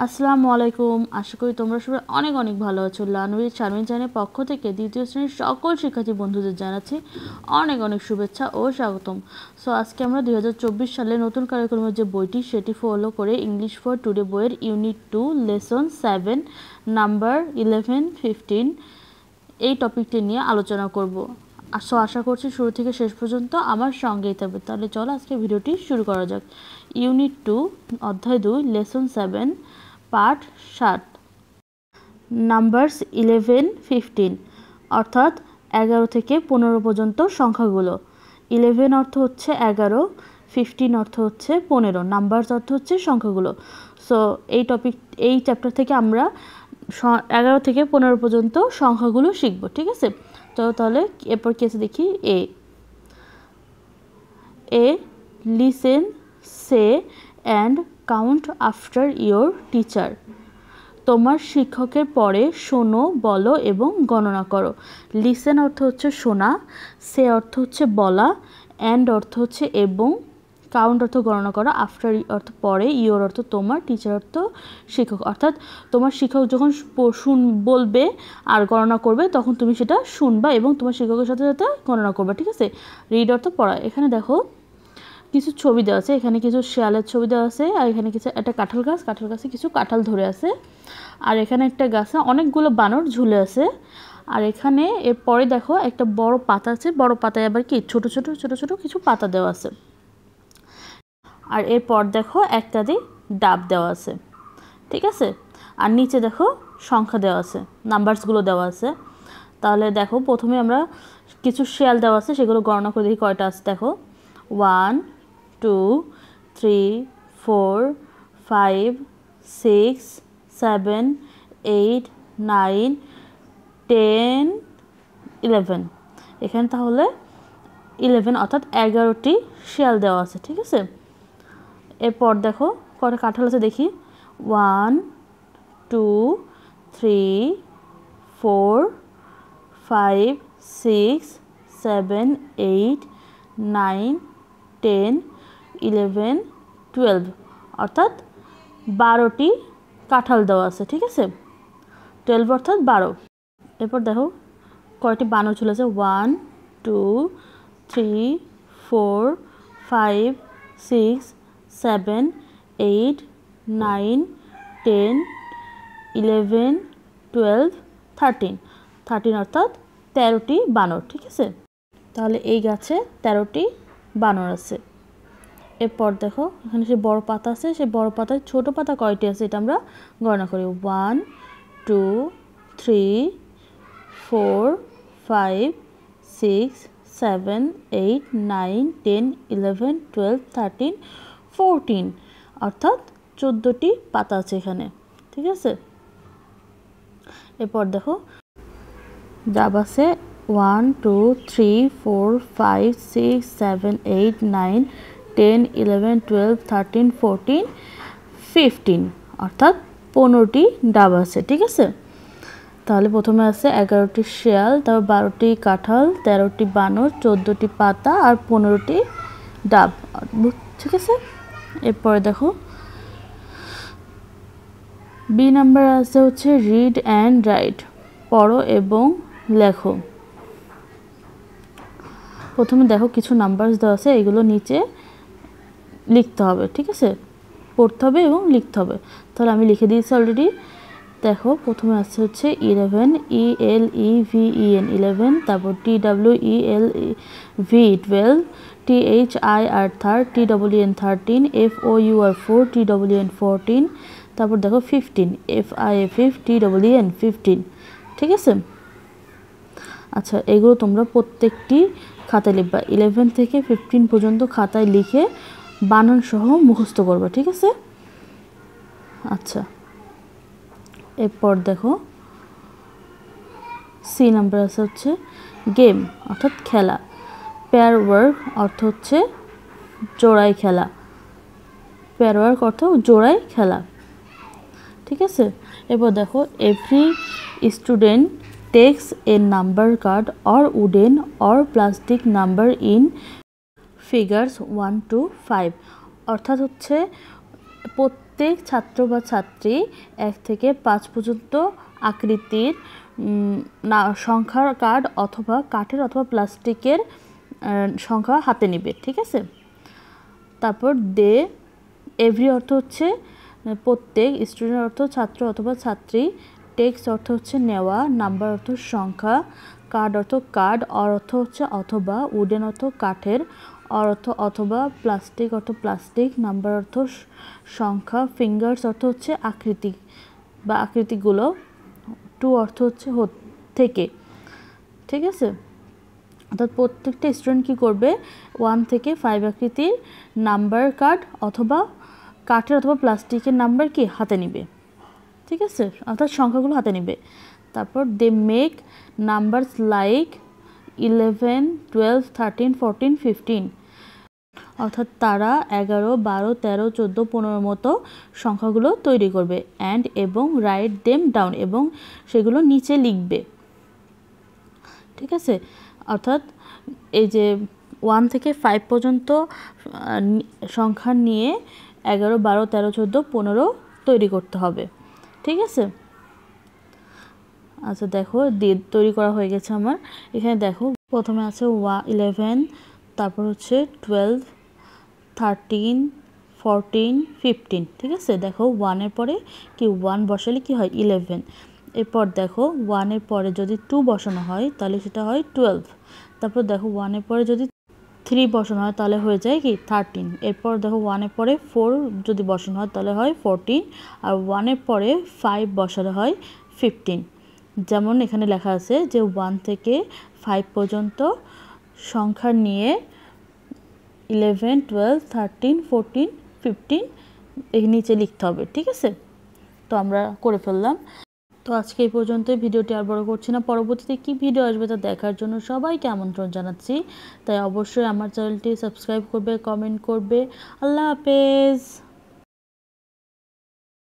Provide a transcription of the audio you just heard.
আসসালামু আলাইকুম। আশা করি তোমরা সবাই অনেক অনেক ভালো আছো। লার্নউইথ শারমিন চ্যানেলের পক্ষ থেকে দ্বিতীয় শ্রেণীর সকল শিক্ষার্থী বন্ধুদের জানাচ্ছি অনেক অনেক শুভেচ্ছা ও স্বাগতম। সো আজকে আমরা 2024 সালে নতুন কারিকুলামের যে বইটি সেটি ফলো করে ইংলিশ ফর টুডে বইয়ের ইউনিট 2 লেসন 7 নাম্বার 11-15 এই টপিকটি নিয়ে আলোচনা করব। সো আশা করছি শুরু থেকে শেষ পর্যন্ত আমার সঙ্গেই থাকবে। তাহলে চলো আজকে ভিডিওটি শুরু করা যাক। ইউনিট 2 অধ্যায় 2 লেসন 7 পার্ট 7 নাম্বারস 11-15 অর্থাৎ 11 থেকে 15 পর্যন্ত সংখ্যাগুলো। 11 অর্থ হচ্ছে 11, 15 অর্থ হচ্ছে 15, নাম্বারস অর্থ হচ্ছে সংখ্যাগুলো। সো এই চ্যাপ্টার থেকে আমরা 11 থেকে 15 পর্যন্ত সংখ্যাগুলো শিখব, ঠিক আছে? তো তাহলে এরপর কি আছে দেখি। A listen, say and count after your teacher. তোমার শিক্ষকের পরে শোনো, বলো এবং গণনা করো। লিসেন অর্থ হচ্ছে শোনা, সে অর্থ হচ্ছে বলা, অ্যান্ড অর্থ হচ্ছে এবং, কাউন্ট অর্থ গণনা করা, আফটার অর্থ পরে, ইয়োর অর্থ তোমার, টিচার অর্থ শিক্ষক। অর্থাৎ তোমার শিক্ষক যখন বলবে আর গণনা করবে তখন তুমি সেটা শুনবা এবং তোমার শিক্ষকের সাথে সাথে গণনা করবা, ঠিক আছে? রিড অর্থ পড়া। এখানে দেখো কিছু ছবি দেওয়া আছে, এখানে কিছু শেয়ালের ছবি দেওয়া আছে, আর এখানে কিছু একটা কাঁঠাল গাছে কিছু কাঁঠাল ধরে আছে, আর এখানে একটা গাছে অনেকগুলো বানর ঝুলে আছে। আর এখানে এরপরে দেখো একটা বড় পাতা আছে, বড় পাতায় আবার কি ছোট ছোট ছোট ছোট কিছু পাতা দেওয়া আছে। আর এরপর দেখো একটা ডাব দেওয়া আছে, ঠিক আছে? আর নিচে দেখো সংখ্যা দেওয়া আছে, নাম্বারসগুলো দেওয়া আছে। তাহলে দেখো প্রথমে আমরা কিছু শেয়াল দেওয়া আছে, সেগুলো গণনা করে দেখি কয়টা আছে। দেখো 1 2 3 4 5 6 7 8 9 10 11। এখানে তাহলে 11 অর্থাৎ 11টি শেয়াল দেওয়া আছে, ঠিক আছে? এরপর দেখো কয়টা কাঁঠাল আছে দেখি। 1 2 3 4 5 6 7 8 9 10 11 12 অর্থাৎ 12টি কাঁঠাল দেওয়া আছে, ঠিক আছে? 12 অর্থাৎ 12। এরপর দেখো কয়টি বানর ঝুলে আছে। 1 2 3 4 5 6 7 8 9 10 11 12 13 অর্থাৎ 13টি বানর, ঠিক আছে? তাহলে এই গাছে 13টি বানর আছে। এরপর দেখো এখানে সে বড় পাতা আছে, সেই বড় পাতায় ছোট পাতা কয়টি আছে এটা আমরা গণনা করি। 1 2 3 4 5 6 7 8 9 10 11 12 13 14 অর্থাৎ 14টি পাতা আছে এখানে, ঠিক আছে? এরপর দেখো ডাব আছে 1 2 3 4 5 6 7 8 9 10 11 12 13 14 15 অর্থাৎ 15টি ডাব আছে, ঠিক আছে? তাহলে প্রথমে আছে 11টি শেয়াল, তারপর 12টি কাঁঠাল, 13টি বানর, 14টি পাতা আর 15টি ডাব, ঠিক আছে? এরপরে দেখো বি নাম্বার আছে হচ্ছে রিড অ্যান্ড রাইট, পড়ো এবং লেখো। প্রথমে দেখো কিছু নাম্বারস দেওয়া আছে, এগুলো নিচে লিখতে হবে, ঠিক আছে? পড়তে হবে এবং লিখতে হবে। তাহলে আমি লিখে দিয়েছি অলরেডি। দেখো প্রথমে আছে হচ্ছে 11 ELEVEN 11, তারপর TWELV 12, THIR 13, TWEN 13, FOUR 4, TWN 14, তারপর দেখো 15 FIF TWN 15, ঠিক আছে? আচ্ছা এগুলো তোমরা প্রত্যেকটি খাতায় লিখবা, 11 থেকে 15 পর্যন্ত খাতায় লিখে বানান সহ মুখস্থ করবা, ঠিক আছে? আচ্ছা এরপর দেখো সি নাম্বার আছে হচ্ছে গেম অর্থাৎ খেলা, পেয়ার ওয়ার্ক অর্থ হচ্ছে জোড়ায় খেলা, পেয়ার ওয়ার্ক অর্থ জোড়ায় খেলা, ঠিক আছে? এরপর দেখো every student takes a number card or wooden or plastic number in figures 1 to 5 অর্থাৎ হচ্ছে প্রত্যেক ছাত্র বা ছাত্রী 1 থেকে 5 পর্যন্ত আকৃতির সংখ্যার কার্ড অথবা কাঠের অথবা প্লাস্টিকের সংখ্যা হাতে নেবে, ঠিক আছে। তারপর দে, এভরি অর্থ হচ্ছে প্রত্যেক, স্টুডেন্ট অর্থ ছাত্র অথবা ছাত্রী, টেক্স অর্থ হচ্ছে নেওয়া, নাম্বার অর্থ সংখ্যা, কার্ড অর্থ কার্ড, অর্থ হচ্ছে অথবা, উডেন অর্থ কাঠের, অর্থ অথবা, প্লাস্টিক অর্থ প্লাস্টিক, নাম্বার অর্থ সংখ্যা, ফিঙ্গার্স অর্থ হচ্ছে আকৃতি বা আকৃতিগুলো, টু অর্থ হচ্ছে থেকে, ঠিক আছে। অর্থাৎ প্রত্যেকটা স্টুডেন্ট কী করবে, 1 থেকে 5 আকৃতির নাম্বার কার্ড অথবা কাঠের অথবা প্লাস্টিকের নাম্বার কি হাতে নিবে, ঠিক আছে, অর্থাৎ সংখ্যাগুলো হাতে নিবে। তারপর দে মেক নাম্বারস লাইক 11, 12, 13, 14, 15, অর্থাৎ তারা 11, 12, 13, 14, 15 মতো সংখ্যাগুলো তৈরি করবে। অ্যান্ড এবং রাইট দেম ডাউন, এবং সেগুলো নিচে লিখবে, ঠিক আছে। অর্থাৎ এই যে 1 থেকে 5 পর্যন্ত সংখ্যা নিয়ে 11, 12, 13, 14, 15 তৈরি করতে হবে, ঠিক আছে। আচ্ছা দেখো তৈরি করা হয়ে গেছে আমার। এখানে দেখো প্রথমে আছে 11, তারপর হচ্ছে 12, 13, 14, 15, ঠিক আছে। দেখো 1-এর পরে কি 1 বসালে কি হয় 11, এরপর দেখো 1-এর পরে যদি 2 বসানো হয় তাহলে সেটা হয় 12, তারপর দেখো 1-এর পরে যদি 3 বসানো হয় তাহলে হয়ে যায় কি 13, এরপর দেখো 1-এর পরে 4 যদি বসানো হয় তাহলে হয় 14, আর 1-এর পরে 5 বসানো হয় 15। যেমন এখানে লেখা আছে যে 1 থেকে 5 পর্যন্ত সংখ্যা নিয়ে 11, 12, 13, 14, 15 এই নিচে লিখতে হবে, ঠিক আছে। তো আমরা করে ফেললাম। তো আজকে এই পর্যন্ত, ভিডিওটি আর বড় করছি না। পরবর্তীতে কি ভিডিও আসবে তা দেখার জন্য সবাইকে আমন্ত্রণ জানাচ্ছি। তাই অবশ্যই আমার চ্যানেলটি সাবস্ক্রাইব করবে, কমেন্ট করবে। আল্লাহ হাফেজ।